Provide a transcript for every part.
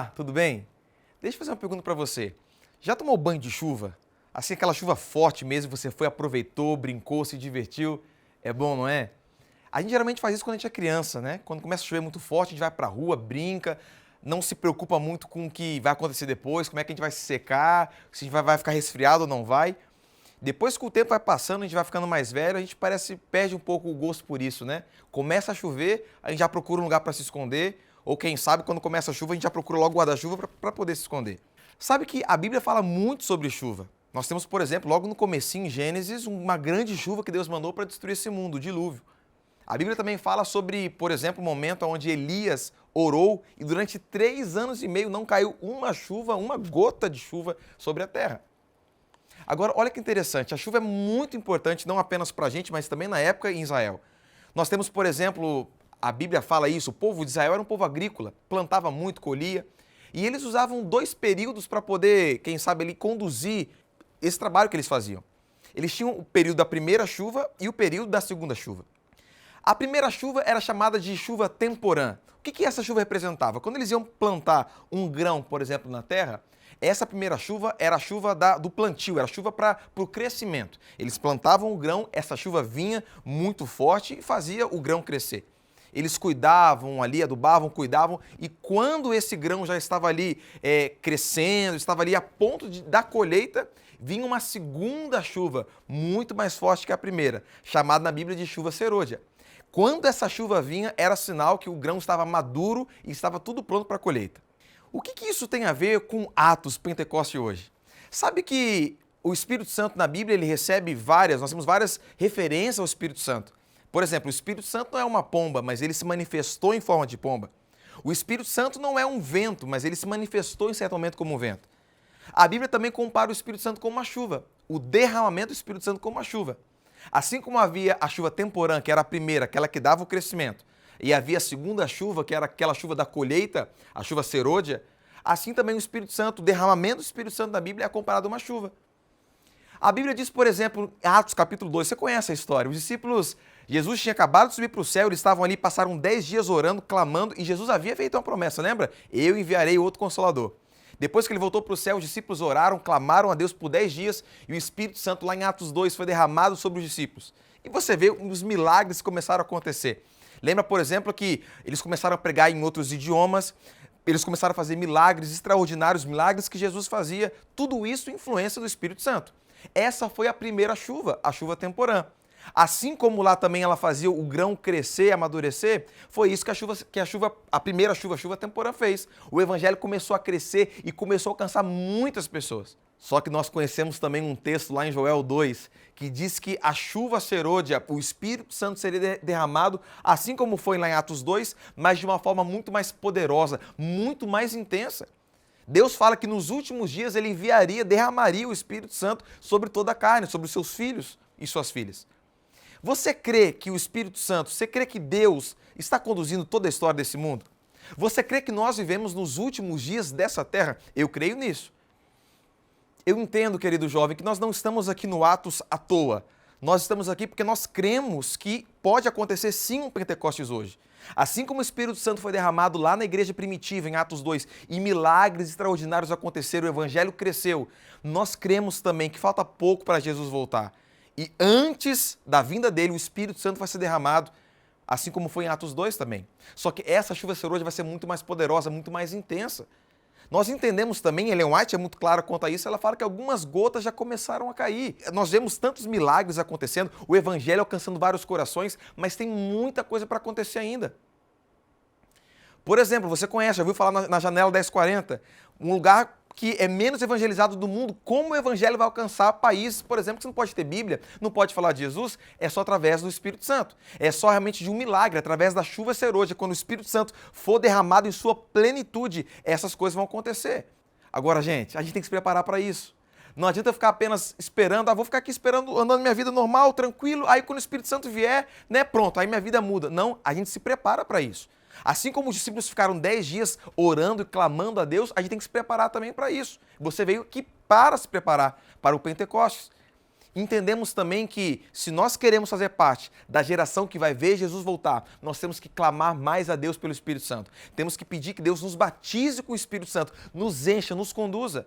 Olá, tudo bem? Deixa eu fazer uma pergunta para você. Já tomou banho de chuva? Assim, aquela chuva forte mesmo, você foi, aproveitou, brincou, se divertiu. É bom, não é? A gente geralmente faz isso quando a gente é criança, né? Quando começa a chover muito forte, a gente vai pra rua, brinca, não se preocupa muito com o que vai acontecer depois, como é que a gente vai se secar, se a gente vai ficar resfriado ou não vai. Depois que o tempo vai passando, a gente vai ficando mais velho, a gente perde um pouco o gosto por isso, né? Começa a chover, a gente já procura um lugar para se esconder, ou quem sabe, quando começa a chuva, a gente já procura logo o guarda-chuva para poder se esconder. Sabe que a Bíblia fala muito sobre chuva. Nós temos, por exemplo, logo no comecinho, em Gênesis, uma grande chuva que Deus mandou para destruir esse mundo, o dilúvio. A Bíblia também fala sobre, por exemplo, o momento onde Elias orou e durante 3 anos e meio não caiu uma chuva, uma gota de chuva sobre a terra. Agora, olha que interessante, a chuva é muito importante não apenas para a gente, mas também na época em Israel. Nós temos, por exemplo, a Bíblia fala isso, o povo de Israel era um povo agrícola, plantava muito, colhia, e eles usavam 2 períodos para poder, quem sabe, ali, conduzir esse trabalho que eles faziam. Eles tinham o período da primeira chuva e o período da segunda chuva. A primeira chuva era chamada de chuva temporã. O que essa chuva representava? Quando eles iam plantar um grão, por exemplo, na terra, essa primeira chuva era a chuva do plantio, era a chuva para o crescimento. Eles plantavam o grão, essa chuva vinha muito forte e fazia o grão crescer. Eles cuidavam ali, adubavam, cuidavam, e quando esse grão já estava ali crescendo, estava ali a ponto da colheita, vinha uma segunda chuva, muito mais forte que a primeira, chamada na Bíblia de chuva serôdia. Quando essa chuva vinha, era sinal que o grão estava maduro e estava tudo pronto para a colheita. O que isso tem a ver com Atos, Pentecoste hoje? Sabe que o Espírito Santo na Bíblia, ele recebe nós temos várias referências ao Espírito Santo. Por exemplo, o Espírito Santo não é uma pomba, mas ele se manifestou em forma de pomba. O Espírito Santo não é um vento, mas ele se manifestou em certo momento como um vento. A Bíblia também compara o Espírito Santo com uma chuva, o derramamento do Espírito Santo como uma chuva. Assim como havia a chuva temporã, que era a primeira, aquela que dava o crescimento, e havia a segunda chuva, que era aquela chuva da colheita, a chuva serôdia, assim também o Espírito Santo, o derramamento do Espírito Santo na Bíblia é comparado a uma chuva. A Bíblia diz, por exemplo, em Atos capítulo 2, você conhece a história, os discípulos, Jesus tinha acabado de subir para o céu, eles estavam ali, passaram 10 dias orando, clamando, e Jesus havia feito uma promessa, lembra? Eu enviarei outro Consolador. Depois que ele voltou para o céu, os discípulos oraram, clamaram a Deus por 10 dias e o Espírito Santo, lá em Atos 2, foi derramado sobre os discípulos. E você vê os milagres que começaram a acontecer. Lembra, por exemplo, que eles começaram a pregar em outros idiomas, eles começaram a fazer milagres extraordinários, milagres que Jesus fazia, tudo isso influência do Espírito Santo. Essa foi a primeira chuva, a chuva temporã. Assim como lá também ela fazia o grão crescer, amadurecer, foi isso que a primeira chuva, a chuva temporã fez. O evangelho começou a crescer e começou a alcançar muitas pessoas. Só que nós conhecemos também um texto lá em Joel 2, que diz que a chuva serôdia, o Espírito Santo seria derramado, assim como foi lá em Atos 2, mas de uma forma muito mais poderosa, muito mais intensa. Deus fala que nos últimos dias ele derramaria o Espírito Santo sobre toda a carne, sobre os seus filhos e suas filhas. Você crê que o Espírito Santo, você crê que Deus está conduzindo toda a história desse mundo? Você crê que nós vivemos nos últimos dias dessa terra? Eu creio nisso. Eu entendo, querido jovem, que nós não estamos aqui no Atos à toa. Nós estamos aqui porque nós cremos que pode acontecer sim um Pentecostes hoje. Assim como o Espírito Santo foi derramado lá na igreja primitiva, em Atos 2, e milagres extraordinários aconteceram, o evangelho cresceu, nós cremos também que falta pouco para Jesus voltar. E antes da vinda dele, o Espírito Santo vai ser derramado, assim como foi em Atos 2 também. Só que essa chuva serôdia vai ser muito mais poderosa, muito mais intensa. Nós entendemos também, Ellen White é muito clara quanto a isso, ela fala que algumas gotas já começaram a cair. Nós vemos tantos milagres acontecendo, o evangelho alcançando vários corações, mas tem muita coisa para acontecer ainda. Por exemplo, você conhece, já ouviu falar na Janela 1040, um lugar que é menos evangelizado do mundo, como o evangelho vai alcançar países, por exemplo, que você não pode ter Bíblia, não pode falar de Jesus, é só através do Espírito Santo. É só realmente de um milagre, através da chuva serôdia, quando o Espírito Santo for derramado em sua plenitude, essas coisas vão acontecer. Agora, gente, a gente tem que se preparar para isso. Não adianta ficar apenas esperando, vou ficar aqui esperando, andando minha vida normal, tranquilo, aí quando o Espírito Santo vier, né, pronto, aí minha vida muda. Não, a gente se prepara para isso. Assim como os discípulos ficaram 10 dias orando e clamando a Deus, a gente tem que se preparar também para isso. Você veio aqui para se preparar para o Pentecostes. Entendemos também que, se nós queremos fazer parte da geração que vai ver Jesus voltar, nós temos que clamar mais a Deus pelo Espírito Santo. Temos que pedir que Deus nos batize com o Espírito Santo, nos encha, nos conduza.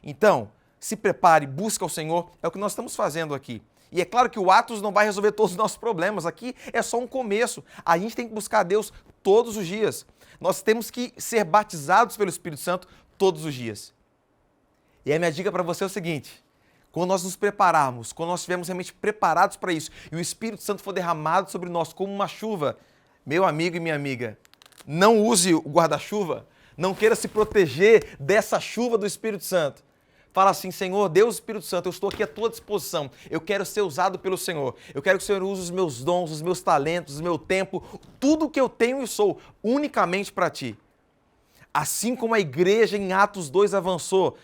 Então, se prepare, busque ao Senhor, é o que nós estamos fazendo aqui. E é claro que o Atos não vai resolver todos os nossos problemas, aqui é só um começo. A gente tem que buscar a Deus todos os dias. Nós temos que ser batizados pelo Espírito Santo todos os dias. E a minha dica para você é o seguinte: quando nós nos prepararmos, quando nós estivermos realmente preparados para isso, e o Espírito Santo for derramado sobre nós como uma chuva, meu amigo e minha amiga, não use o guarda-chuva, não queira se proteger dessa chuva do Espírito Santo. Fala assim: Senhor, Deus Espírito Santo, eu estou aqui à tua disposição, eu quero ser usado pelo Senhor, eu quero que o Senhor use os meus dons, os meus talentos, o meu tempo, tudo que eu tenho e sou, unicamente para ti. Assim como a igreja em Atos 2 avançou,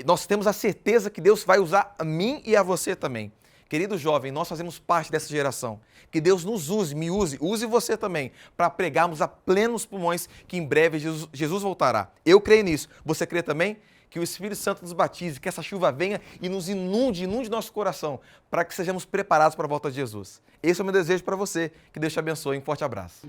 nós temos a certeza que Deus vai usar a mim e a você também. Querido jovem, nós fazemos parte dessa geração. Que Deus nos use, me use, use você também, para pregarmos a plenos pulmões que em breve Jesus voltará. Eu creio nisso. Você crê também? Que o Espírito Santo nos batize, que essa chuva venha e nos inunde nosso coração, para que sejamos preparados para a volta de Jesus. Esse é o meu desejo para você. Que Deus te abençoe. Um forte abraço.